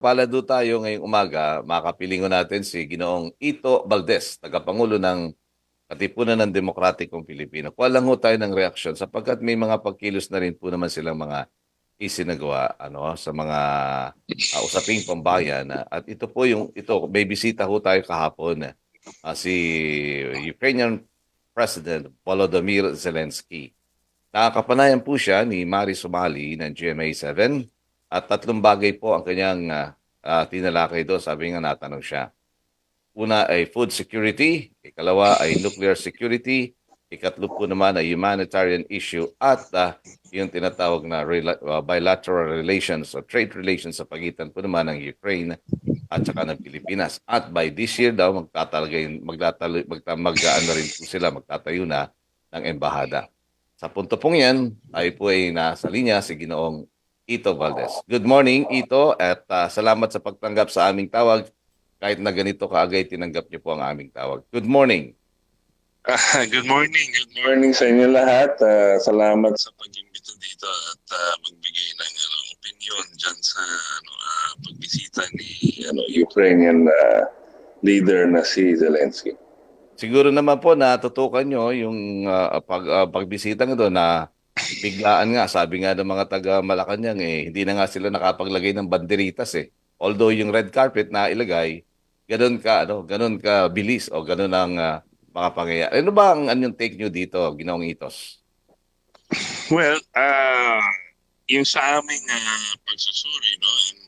Palado tayo ngayong umaga, makapiling natin si Ginoong Ito Valdez, tagapangulo ng Katipunan ng Demokratikong Pilipino. Kuha lang ho tayo ng reaksyon sapagkat may mga pagkilos na rin po naman silang mga isinagawa sa mga usaping pambayan. At ito po may bisita ho tayo kahapon. Si Ukrainian President Volodymyr Zelensky. Nakakapanayan po siya ni Mari Sumali ng GMA7 at tatlong bagay po ang kanyang tinalakay doon. Sabi nga natanong siya. Una ay food security, ikalawa ay nuclear security, ikatlo po naman ay humanitarian issue at yung tinatawag na bilateral relations o trade relations sa pagitan po naman ng Ukraine at saka ng Pilipinas. At by this year daw, magtatayo na ng embahada. Sa punto pong yan, ay nasa linya si Ginoong Ito Valdez. Good morning, Ito, at salamat sa pagtanggap sa aming tawag. Kahit na ganito kaagay, tinanggap niyo po ang aming tawag. Good morning. Good morning. Good morning sa inyo lahat. Salamat sa pag-imbita dito at magbigay ng opinion dyan sa pagbisita ni Ukrainian leader na si Zelensky. Siguro naman po natutukan nyo yung pagbisita nga doon na biglaan nga. Sabi nga ng mga taga Malacanang hindi na nga sila nakapaglagay ng banderitas eh. Although yung red carpet na ilagay, ganun ka bilis o ganun ang mga pangyayari. Ano ba ang anyong take nyo dito, Ginoong Itos? Well, yung sa aming pagsusuri, no, and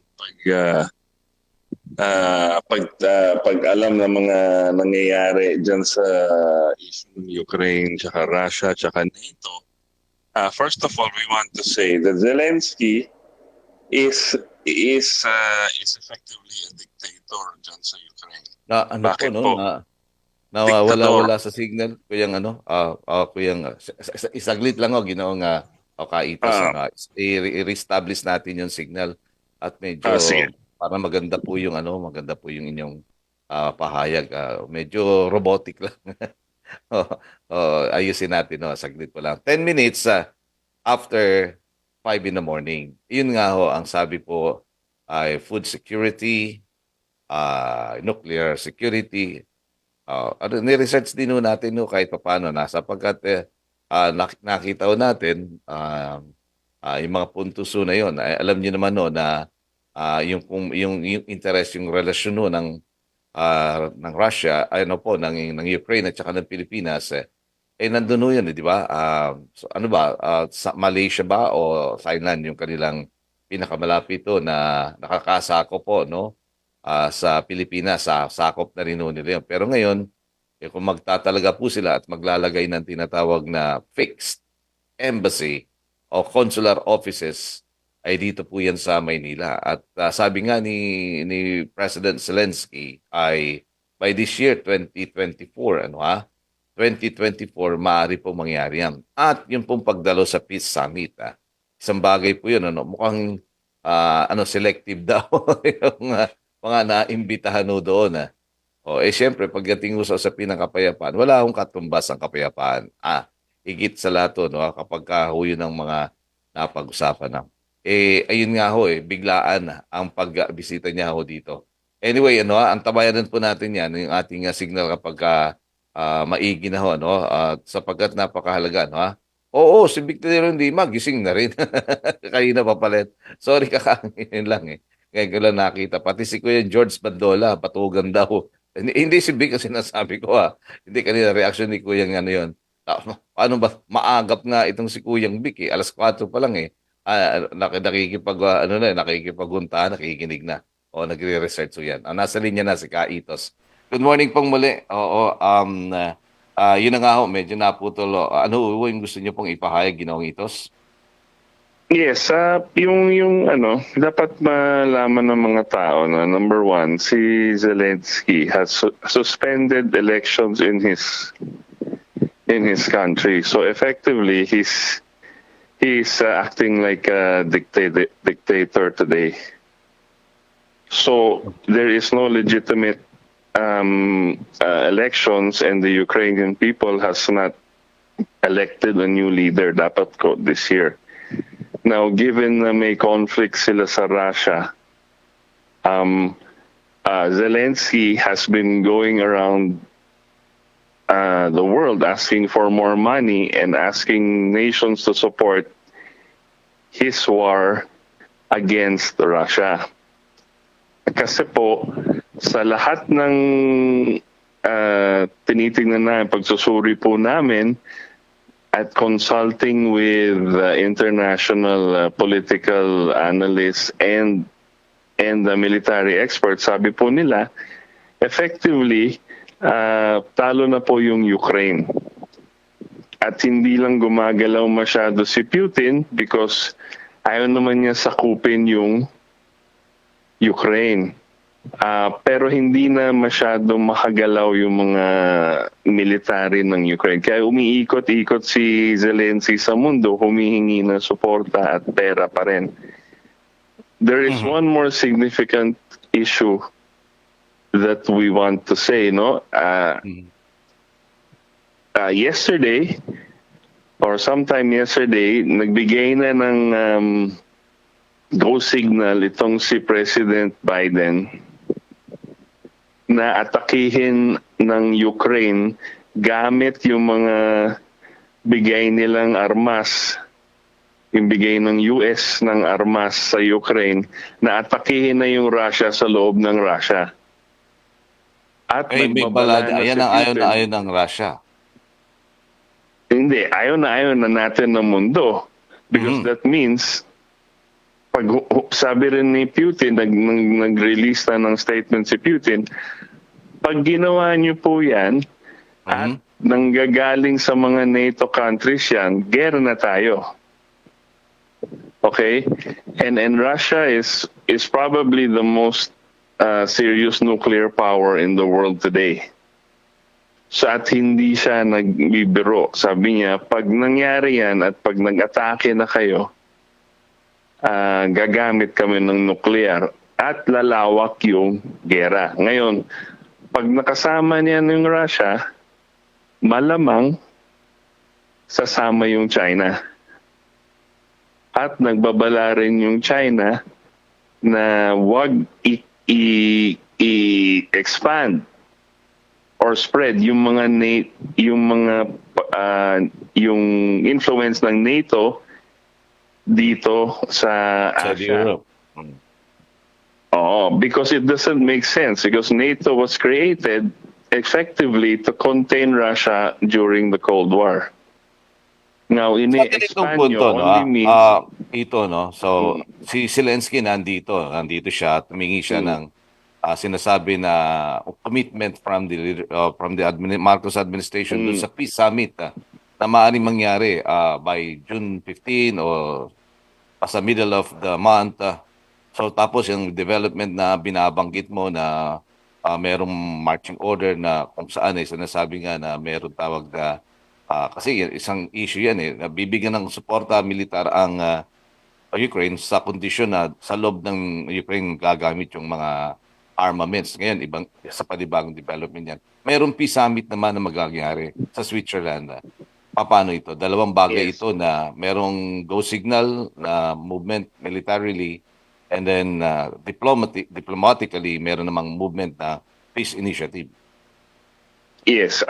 pag alam ng mga nangyayari dyan sa issue ng Ukraine, tsaka Russia, tsaka NATO, first of all, we want to say that Zelensky is effectively a dictator dyan sa Ukraine. Bakit po? Nawawala sa signal kuyang isaglit lang Ginoong Kaitos i-reestablish natin yung signal at medyo para maganda po yung inyong pahayag. Medyo robotic lang. Ayusin natin saglit po lang. 10 minutes after 5 in the morning. Yun nga ang sabi po ay food security, nuclear security. Ni-research din natin kahit paano sapagkat nakita natin yung mga puntos na yun. Alam niyo naman na yung interest, yung relasyon ng Russia, ng Ukraine at saka ng Pilipinas, nandun yun, di ba? Sa Malaysia ba o Thailand yung kanilang pinakamalapit na nakakasako po, sa Pilipinas, sakop na rin nila yun. Pero ngayon, kung magtatalaga po sila at maglalagay ng tinatawag na fixed embassy o consular offices, ay dito po yan sa Maynila. At sabi nga ni President Zelensky ay by this year, 2024, 2024, maaari po mangyari yan. At yung pong pagdalo sa Peace Summit, isang bagay po yun, mukhang selective daw yung mga naimbitahan doon. Siyempre, pagdating sa usapin ng kapayapaan, wala akong katumbas ang kapayapaan. Higit sa lahat kapag kahuyo ng mga napag-usapan na. Ayun nga biglaan ang pagbisita niya dito. Anyway, ang tabayanan po natin yan, yung ating signal kapag maigi na sapagkat napakahalaga, Oo, si Victor Lima, gising na rin. Kanina pa palit. Sorry, kakangin lang Ngayon ko lang nakita. Pati si Kuya George Bandola, patugan daw. Hindi si Vic ang sinasabi ko Hindi kanina reaction ni Kuya yun. Paano ba? Maagap nga itong si Kuyang Vic 4:00 pa lang nakikipagunta, nakikinig na. Nagre-research yan. Nasa linya na si Kaitos. Good morning pong muli. Yun na nga medyo naputol. Ano yung gusto niyo pong ipahayag, Ginoong Itos? Yes, yung dapat malaman ng mga tao na number one, si Zelensky has suspended elections in his country. So effectively, he's acting like a dictator today. So there is no legitimate elections, and the Ukrainian people has not elected a new leader dapat ko this year. Now, given na may conflict sila sa Russia, Zelensky has been going around the world asking for more money and asking nations to support his war against Russia. Kasi po, sa lahat ng tinitingnan namin, pagsusuri po namin at consulting with international political analysts and the military experts, sabi po nila, effectively, talo na po yung Ukraine. At hindi lang gumagalaw masyado si Putin because ayaw naman niya sakupin yung Ukraine. Pero hindi na masyado makagalaw yung mga military ng Ukraine. Kaya umiikot-ikot si Zelensky sa mundo, humihingi ng suporta at pera pa rin. There is one more significant issue that we want to say, no? Yesterday, or sometime yesterday, nagbigay na ng go signal itong si President Biden na atakihin ng Ukraine gamit yung mga bigay nilang armas, yung bigay ng US ng armas sa Ukraine, na atakihin na yung Russia sa loob ng Russia. At May balada. Ayan ang ayaw ng Russia. Hindi, ayaw na natin ng mundo. Because that means, pag sabi rin ni Putin, nag-release na ng statement si Putin, pag ginawa niyo po yan, at nanggagaling sa mga NATO countries yan, gera na tayo. Okay? And Russia is probably the most serious nuclear power in the world today. So at hindi siya nagbibiro. Sabi niya, pag nangyari yan at pag nag-atake na kayo, gagamit kami ng nuclear at lalawak yung gera. Ngayon, pag nakasama niya yung Russia, malamang sasama yung China. At nagbabala rin yung China na wag i-expand or spread yung yung influence ng NATO dito sa Asia. Europe. Because it doesn't make sense because NATO was created effectively to contain Russia during the Cold War. Now, ini-expand nyo only means... ito, no? So, si Zelensky nandito siya, tumingi siya ng sinasabi na commitment from the Marcos administration dun sa peace summit na maaaring mangyari by June 15 o sa middle of the month. So tapos yung development na binabanggit mo na merong marching order na kung saan sinasabi nga na meron tawag na kasi isang issue yan na bibigyan ng suporta militar ang Ukraine sa kondisyon na sa loob ng Ukraine gagamit yung mga armaments. Ngayon, sa panibagong development yan. Mayroong peace summit naman na magagyari sa Switzerland. Paano ito? Dalawang bagay ito na merong go signal na movement militarily and then diplomatically meron namang movement na peace initiative. Yes.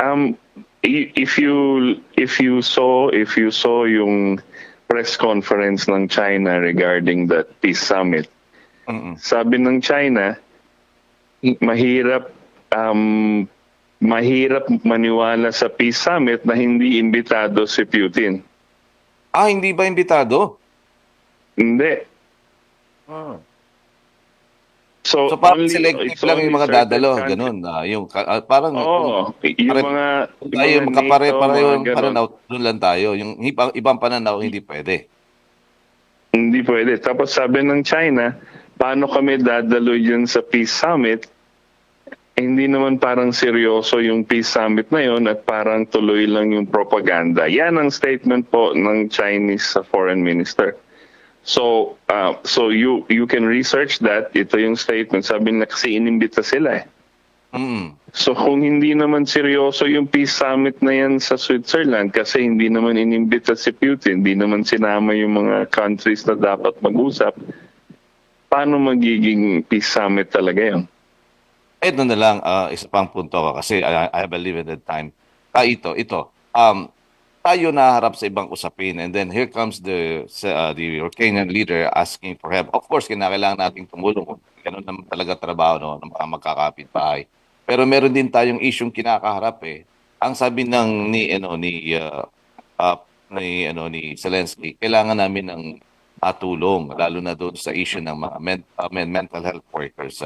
If you saw yung press conference ng China regarding that peace summit, sabi ng China, mahirap maniwala sa peace summit na hindi imbitado si Putin. Hindi ba imbitado? Hindi. So parang selective lang yung mga dadalo, ganun. Yung parang yung mga makapare-parehong pananaw, doon lang tayo. Yung ibang pananaw hindi pwede. Hindi pwede. Tapos sabi ng China, paano kami dadalo yun sa peace summit? Hindi naman parang seryoso yung peace summit na yun at parang tuloy lang yung propaganda. Yan ang statement po ng Chinese foreign minister. So you can research that. Ito yung statement. Sabi na kasi inimbita sila eh. So kung hindi naman seryoso yung peace summit na yan sa Switzerland kasi hindi naman inimbita si Putin, hindi naman sinama yung mga countries na dapat mag-usap, paano magiging peace summit talaga yun? Ito na lang, isa pang punto ko kasi I have a limited time. Tayo naharap sa ibang usapin and then here comes the Ukrainian leader asking for help. Of course, kinakailangan nating tumulong. Ganun naman talaga trabaho no, ng mga magkakapitbahay. Pero meron din tayong isyung kinakaharap eh. Ang sabi ng uh, ni Zelensky, kailangan namin ng tulong lalo na doon sa issue ng mga mental health workers.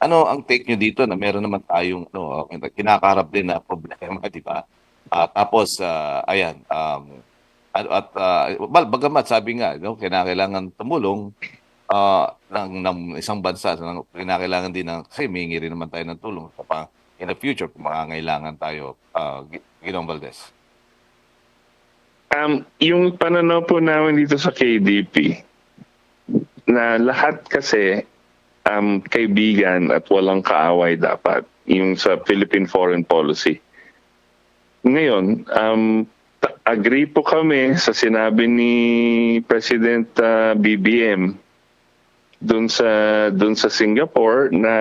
Ano ang take nyo dito na meron naman tayong kinakaharap din na problema, di ba? Tapos, ayan, bagamat sabi nga, no, kinakailangan tumulong ng isang bansa, kinakailangan din kasi humingi rin naman tayo ng tulong in the future kung makangailangan tayo, Ginoong Valdez. Yung pananaw po namin dito sa KDP, na lahat kasi kaibigan at walang kaaway dapat, yung sa Philippine foreign policy. Ngayon, agree po kami sa sinabi ni President BBM dun sa Singapore na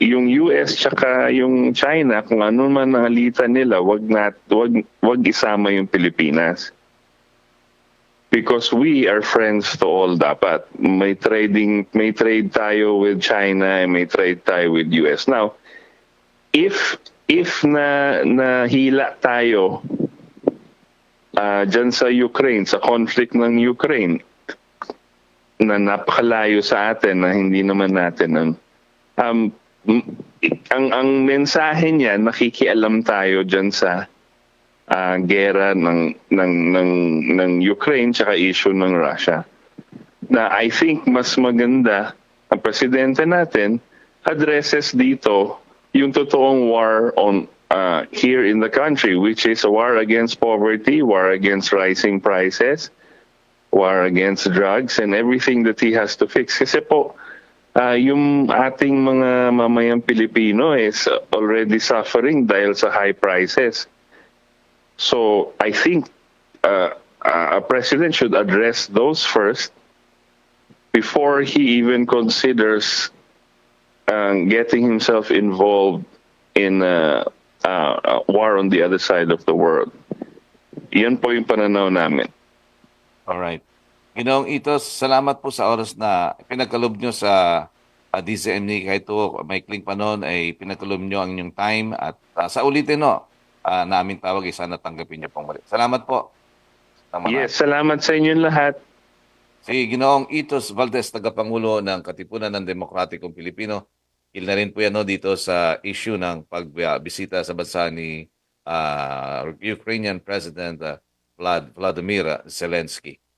yung US tsaka yung China, kung ano man ang alitan nila, wag isama yung Pilipinas. Because we are friends to all dapat. May trade tayo with China, may trade tayo with US. Now, if nahila tayo dyan sa Ukraine, sa conflict ng Ukraine, na napakalayo sa atin na hindi naman natin ang mensahe niya, nakikialam tayo dyan sa gera ng Ukraine tsaka issue ng Russia. Na I think mas maganda ang presidente natin addresses dito yung totoong war on here in the country, which is a war against poverty, war against rising prices, war against drugs, and everything that he has to fix. Kasi po, yung ating mga mamayang Pilipino is already suffering dahil sa high prices. So I think a president should address those first before he even considers getting himself involved in a war on the other side of the world. Yan po yung pananaw namin. Alright. Ginoong Itos, salamat po sa oras na pinagkalob nyo sa DZME. Kahit ito, maikling panon ay pinagkalob nyo ang inyong time at sa ulitin no, namin tawag sana tanggapin nyo pong muli. Salamat po. Yes, salamat sa inyong lahat. Si Ginoong Itos Valdez, tagapangulo ng Katipunan ng Demokratikong Pilipino. Il na rin po yan no, dito sa issue ng pagbisita sa bansa ni Ukrainian President Vladimir Zelensky.